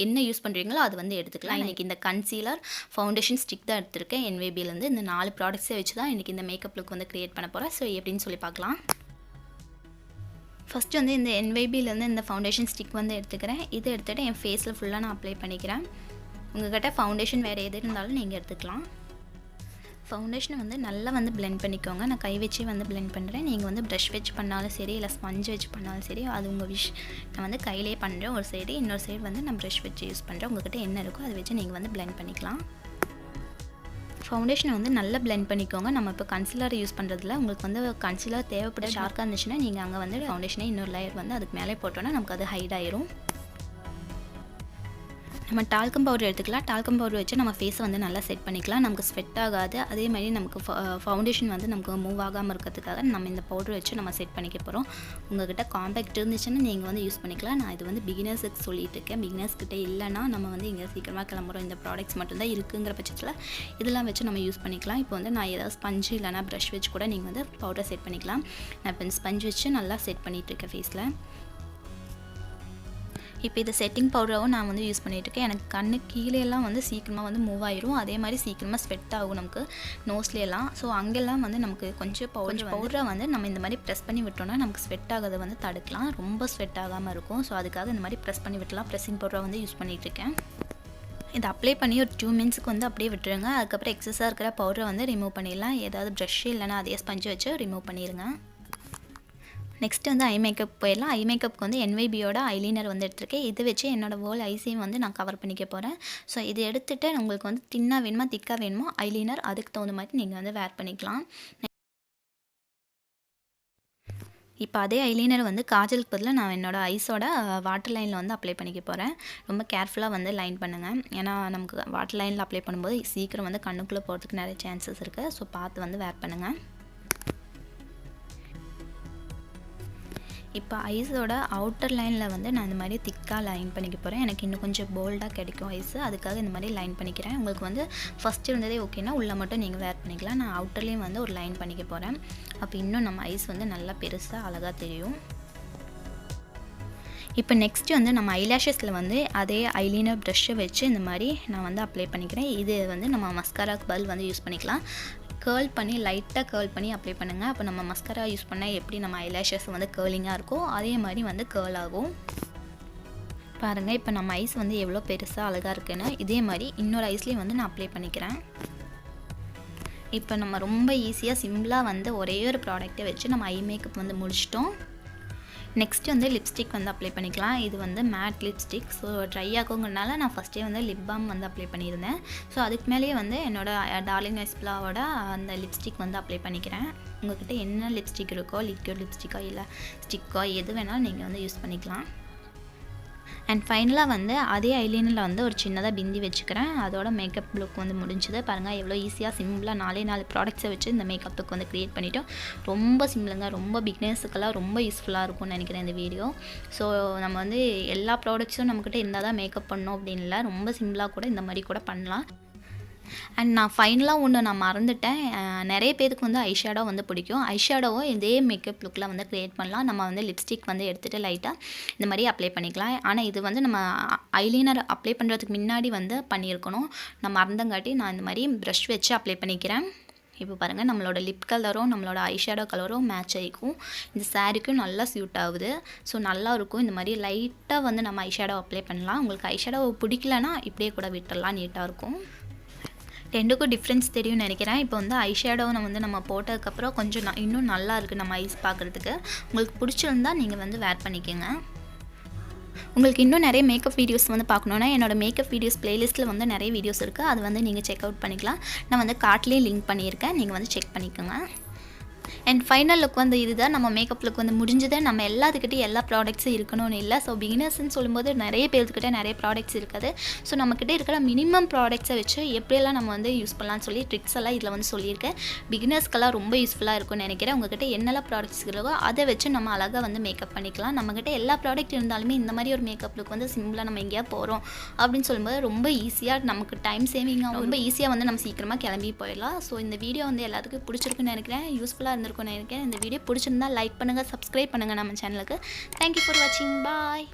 என்ன யூஸ் பண்ணுறீங்களோ அது வந்து எடுத்துக்கலாம். இன்றைக்கி இந்த கன்சீலர், ஃபவுண்டேஷன் ஸ்டிக் தான் எடுத்திருக்கேன் NYBலேருந்து. இந்த 4 ப்ராடக்ட்ஸை வச்சு தான் இன்றைக்கி இந்த மேக்கப் லுக் வந்து க்ரியேட் பண்ண போகிறேன். ஸோ எப்படின்னு சொல்லி பார்க்கலாம். ஃபஸ்ட்டு வந்து இந்த NYBலேருந்து இந்த ஃபவுண்டேஷன் ஸ்டிக் வந்து எடுத்துக்கிறேன். இதை எடுத்துகிட்டு என் ஃபேஸில் ஃபுல்லாக நான் அப்ளை பண்ணிக்கிறேன். உங்கள்கிட்ட ஃபவுண்டேஷன் வேறு எது இருந்தாலும் நீங்கள் எடுத்துக்கலாம். ஃபவுண்டேஷனை வந்து நல்லா வந்து பிளெண்ட் பண்ணிக்கோங்க. நான் கை வச்சே வந்து பிளெண்ட் பண்ணுறேன். நீங்கள் வந்து ப்ரஷ் வச்சு பண்ணாலும் சரி, இல்லை ஸ்பஞ்ச் வச்சு பண்ணாலும் சரி, அது உங்கள் விஷ். நான் வந்து கையிலே பண்ணுறேன் ஒரு சைடு, இன்னொரு சைடு வந்து நான் ப்ரஷ் வச்சு யூஸ் பண்ணுறேன். உங்கள்கிட்ட என்ன இருக்கோ அதை வச்சு நீங்கள் வந்து பிளெண்ட் பண்ணிக்கலாம். ஃபவுண்டேஷனை வந்து நல்லா பிளெண்ட் பண்ணிக்கோங்க. நம்ம இப்போ கன்சீலர் யூஸ் பண்ணுறதுல உங்களுக்கு வந்து கன்சீலர் தேவைப்பட ஷார்க்காக இருந்துச்சுன்னா நீங்கள் அங்கே வந்து ஃபவுண்டேஷனை இன்னொரு லேயர் வந்து அதுக்கு மேலே போட்டோன்னா நமக்கு அது ஹைட் ஆயிரும். நம்ம டால்கம் பவுடர் எடுத்துக்கலாம். டால்கம் பவுடர் வச்சு நம்ம ஃபேஸை வந்து நல்லா செட் பண்ணிக்கலாம். நமக்கு ஸ்வெட் ஆகாது. அதே மாதிரி நமக்கு ஃபவுண்டேஷன் வந்து நமக்கு மூவ் ஆகாமல் இருக்கிறதுக்காக நம்ம இந்த பவுடர் வச்சு நம்ம செட் பண்ணிக்க போகிறோம். உங்கள்கிட்ட காம்பேக்ட் இருந்துச்சுன்னா நீங்கள் வந்து யூஸ் பண்ணிக்கலாம். நான் இது வந்து பிகினர்ஸுக்கு சொல்லிட்டு இருக்கேன். பிகினர்ஸ்கிட்ட இல்லைனா நம்ம வந்து இங்கே சீக்கிரமாக கிளம்புறோம், இந்த ப்ராடக்ட்ஸ் மட்டும்தான் இருக்குங்கிற பட்சத்தில் இதெல்லாம் வச்சு நம்ம யூஸ் பண்ணிக்கலாம். இப்போ வந்து நான் ஏதாவது ஸ்பஞ்சு இல்லைனா ப்ரஷ் வச்சு கூட நீங்கள் வந்து பவுடர் செட் பண்ணிக்கலாம். நான் இப்போ இந்த ஸ்பஞ்ச் வச்சு நல்லா செட் பண்ணிகிட்ருக்கேன் ஃபேஸில். இப்போ இது செட்டிங் பவுடராகவும் நான் வந்து யூஸ் பண்ணிகிட்ருக்கேன். எனக்கு கண்ணு கீழேலாம் வந்து சீக்கிரமாக வந்து மூவ் ஆயிரும். அதே மாதிரி சீக்கிரமாக ஸ்வெட் ஆகும் நமக்கு நோஸ்லேலாம். ஸோ அங்கெல்லாம் வந்து நமக்கு கொஞ்சம் பவுடரை வந்து நம்ம இந்த மாதிரி ப்ரெஸ் பண்ணி விட்டோம்னா நமக்கு ஸ்வெட் ஆகாதை வந்து தடுக்கலாம். ரொம்ப ஸ்வெட் ஆகாமல் இருக்கும். ஸோ அதுக்காக இந்த மாதிரி ப்ரெஸ் பண்ணி விட்டலாம். ப்ரெஸ்ஸிங் பவுடரை வந்து யூஸ் பண்ணிகிட்ருக்கேன். இதை அப்ளை பண்ணி ஒரு 2 மினிட்ஸ்க்கு வந்து அப்படியே விட்டுருங்க. அதுக்கப்புறம் எக்ஸஸாக இருக்கிற பவுடரை வந்து ரிமூவ் பண்ணிடலாம். ஏதாவது ப்ரஷ்ஷு இல்லைனா அதே ஸ்பஞ்சு வச்சு ரிமூவ் பண்ணிடுங்க. நெக்ஸ்ட்டு வந்து ஐ மேக்கப் போயிடலாம். ஐ மேக்கப்புக்கு வந்து NYBயோட ஐலைனர் வந்து எடுத்திருக்கேன். இதை வச்சு என்னோடய வேர்ல் ஐஸையும் வந்து நான் கவர் பண்ணிக்க போகிறேன். ஸோ இதை எடுத்துகிட்டு உங்களுக்கு வந்து தின்னாக வேணுமா திக்காக வேணுமோ ஐலைனர் அதுக்கு தகுந்த மாதிரி நீங்கள் வந்து வேர் பண்ணிக்கலாம். இப்போ அதே ஐலைனர் வந்து காஜலுக்கு பதிலாக நான் என்னோடய ஐஸோட வாட்டர் லைனில் வந்து அப்ளை பண்ணிக்க போகிறேன். ரொம்ப கேர்ஃபுல்லாக வந்து லைன் பண்ணுங்கள். ஏன்னா நமக்கு வாட்டர் லைனில் அப்ளை பண்ணும்போது சீக்கிரம் வந்து கண்ணுக்குள்ளே போகிறதுக்கு நிறைய சான்சஸ் இருக்குது. ஸோ பார்த்து வந்து வேர் பண்ணுங்கள். இப்போ ஐஸோட அவுட்டர் லைனில் வந்து நான் இந்த மாதிரி திக்காக லைன் பண்ணிக்க போகிறேன். எனக்கு இன்னும் கொஞ்சம் போல்டாக கிடைக்கும் ஐஸு. அதுக்காக இந்த மாதிரி லைன் பண்ணிக்கிறேன். உங்களுக்கு வந்து ஃபஸ்ட்டு இருந்ததே ஓகேனா உள்ளே மட்டும் நீங்கள் வேர் பண்ணிக்கலாம். நான் அவுட்டர்லேயும் வந்து ஒரு லைன் பண்ணிக்க போகிறேன். அப்போ இன்னும் நம்ம ஐஸ் வந்து நல்லா பெருசாக அழகாக தெரியும். இப்போ நெக்ஸ்ட்டு வந்து நம்ம ஐலாஷஸில் வந்து அதே ஐலைனர் ப்ரஷ்ஷை வச்சு இந்த மாதிரி நான் வந்து அப்ளை பண்ணிக்கிறேன். இது வந்து நம்ம மஸ்காராக்கு பதில் வந்து யூஸ் பண்ணிக்கலாம். கேர்ள் பண்ணி லைட்டாக கேர்ள் பண்ணி அப்ளை பண்ணுங்கள். அப்போ நம்ம மஸ்காரா யூஸ் பண்ணால் எப்படி நம்ம ஐலாஷஸ் வந்து கேர்லிங்காக இருக்கோ அதே மாதிரி வந்து கேர்ள் ஆகும். பாருங்கள் இப்போ நம்ம ஐஸ் வந்து எவ்வளோ பெருசாக அழகாக இருக்குன்னு. இதே மாதிரி இன்னொரு ஐஸ்லேயும் வந்து நான் அப்ளை பண்ணிக்கிறேன். இப்போ நம்ம ரொம்ப ஈஸியாக சிம்பிளாக வந்து ஒரே ஒரு ப்ராடக்ட்டை வச்சு நம்ம ஐ மேக்கப் வந்து முடிச்சிட்டோம். நெக்ஸ்ட்டு வந்து லிப்ஸ்டிக் வந்து அப்ளை பண்ணிக்கலாம். இது வந்து மேட் லிப்ஸ்டிக். ஸோ ட்ரை ஆகுங்கிறனால நான் ஃபஸ்ட்டே வந்து லிப் பாம் வந்து அப்ளை பண்ணியிருந்தேன். ஸோ அதுக்கு மேலேயே வந்து என்னோடய டார்லிங் எஸ்ப்லாவோட அந்த லிப்ஸ்டிக் வந்து அப்ளை பண்ணிக்கிறேன். உங்கள்கிட்ட என்ன லிப்ஸ்டிக் இருக்கோ, லிக்விட் லிப்ஸ்டிக்கோ இல்லை ஸ்டிக்கோ எது வேணாலும் நீங்கள் வந்து யூஸ் பண்ணிக்கலாம். அண்ட் ஃபைனலாக வந்து அதே ஐலைனரில் வந்து ஒரு சின்னதாக பிந்தி வச்சுக்கிறேன். அதோட மேக்கப் லுக் வந்து முடிஞ்சுது. பாருங்கள் எவ்வளோ ஈஸியாக சிம்பிளாக 4 ப்ராடக்ட்ஸை வச்சு இந்த மேக்கப் லுக் வந்து க்ரியேட் பண்ணிவிட்டோம். ரொம்ப சிம்பிளுங்க. ரொம்ப பிகினர்ஸுக்கெல்லாம் ரொம்ப யூஸ்ஃபுல்லாக இருக்கும்னு நினைக்கிறேன் இந்த வீடியோ. ஸோ நம்ம வந்து எல்லா ப்ராடக்ட்ஸும் நம்மக்கிட்ட இருந்தால் தான் மேக்கப் பண்ணோம் அப்படின்னு இல்லை. ரொம்ப சிம்பிளாக கூட இந்த மாதிரி கூட பண்ணலாம். அண்ட் நான் ஃபைனலாக ஒன்று நான் மறந்துட்டேன். நிறைய பேருக்கு வந்து ஐஷேடோ வந்து பிடிக்கும். ஐஷேடோவும் இதே மேக்கப் லுக்கில் வந்து க்ரியேட் பண்ணலாம். நம்ம வந்து லிப்ஸ்டிக் வந்து எடுத்துகிட்டு லைட்டாக இந்த மாதிரி அப்ளை பண்ணிக்கலாம். ஆனால் இது வந்து நம்ம ஐலைனர் அப்ளை பண்ணுறதுக்கு முன்னாடி வந்து பண்ணியிருக்கணும். நான் மறந்தங்காட்டி நான் இந்த மாதிரி ப்ரஷ் வச்சு அப்ளை பண்ணிக்கிறேன். இப்போ பாருங்கள் நம்மளோட லிப் கலரும் நம்மளோட ஐஷேடோ கலரும் மேட்ச் ஆகிக்கும். இந்த சாரீக்கும் நல்லா சூட் ஆகுது. ஸோ நல்லாயிருக்கும். இந்த மாதிரி லைட்டாக வந்து நம்ம ஐஷேடோ அப்ளை பண்ணலாம். உங்களுக்கு ஐஷேடோ பிடிக்கலன்னா இப்படியே கூட விட்டுடலாம். நீட்டாக இருக்கும். ரெண்டுக்கும் டிஃப்ரென்ஸ் தெரியும்னு நினைக்கிறேன். இப்போ வந்து ஐஷேடோ நம்ம போட்டதுக்கப்புறம் கொஞ்சம் இன்னும் நல்லா இருக்குது நம்ம ஐஸ் பார்க்குறதுக்கு. உங்களுக்கு பிடிச்சிருந்தா நீங்கள் வந்து வேர் பண்ணிக்கோங்க. உங்களுக்கு இன்னும் நிறைய மேக்கப் வீடியோஸ் வந்து பார்க்கணுன்னா என்னோடய மேக்கப் வீடியோஸ் ப்ளேலிஸ்ட்டில் வந்து நிறைய வீடியோஸ் இருக்குது. அது வந்து நீங்கள் செக் அவுட் பண்ணிக்கலாம். நான் வந்து கார்ட்லேயே லிங்க் பண்ணியிருக்கேன். நீங்கள் வந்து செக் பண்ணிக்கோங்க. அண்ட் ஃபைனல் லுக் வந்து இதுதான். நம்ம மேக்கப் லுக் வந்து முடிஞ்சது. நம்ம எல்லாத்துக்கிட்டையும் எல்லா ப்ராடக்ட்ஸும் இருக்கணும்னு இல்லை. ஸோ பிகினர்ஸ்ன்னு சொல்லும்போது நிறைய பேர்த்துக்கிட்ட நிறைய ப்ராடக்ட்ஸ் இருக்காது. ஸோ நம்மக்கிட்ட இருக்கிற மினிமம் ப்ராடக்ட்ஸை வச்சு எப்படியெல்லாம் நம்ம வந்து யூஸ் பண்ணலாம்னு சொல்லி ட்ரிக்ஸ் எல்லாம் இதில் வந்து சொல்லியிருக்கேன். பிகினர்ஸ்க்கெல்லாம் ரொம்ப யூஸ்ஃபுல்லாக இருக்கும்னு நினைக்கிறேன். உங்கள்கிட்ட என்னெல்லாம் ப்ராடக்ட்ஸ் இருக்கோ அதை வச்சு நம்ம அழகாக வந்து மேக்கப் பண்ணிக்கலாம். நம்மக்கிட்ட எல்லா ப்ராடக்ட் இருந்தாலுமே இந்த மாதிரி ஒரு மேக்கப் லுக் வந்து சிம்பிளாக நம்ம எங்கேயா போகிறோம் அப்படின்னு சொல்லும்போது ரொம்ப ஈஸியாக நமக்கு டைம் சேவிங்காக ரொம்ப ஈஸியாக வந்து நம்ம சீக்கிரமாக கிளம்பி போயிடலாம். ஸோ இந்த வீடியோ வந்து எல்லாத்துக்கும் பிடிச்சிருக்குன்னு நினைக்கிறேன். யூஸ்ஃபுல்லாக இருந்திருக்கும்னு நினைக்கிறேன். இந்த வீடியோ பிடிச்சிருந்தா லைக் பண்ணுங்கள், சப்ஸ்கிரைப் பண்ணுங்கள் நம்ம சேனலுக்கு. தேங்க்யூ ஃபார் வாட்சிங். பாய்.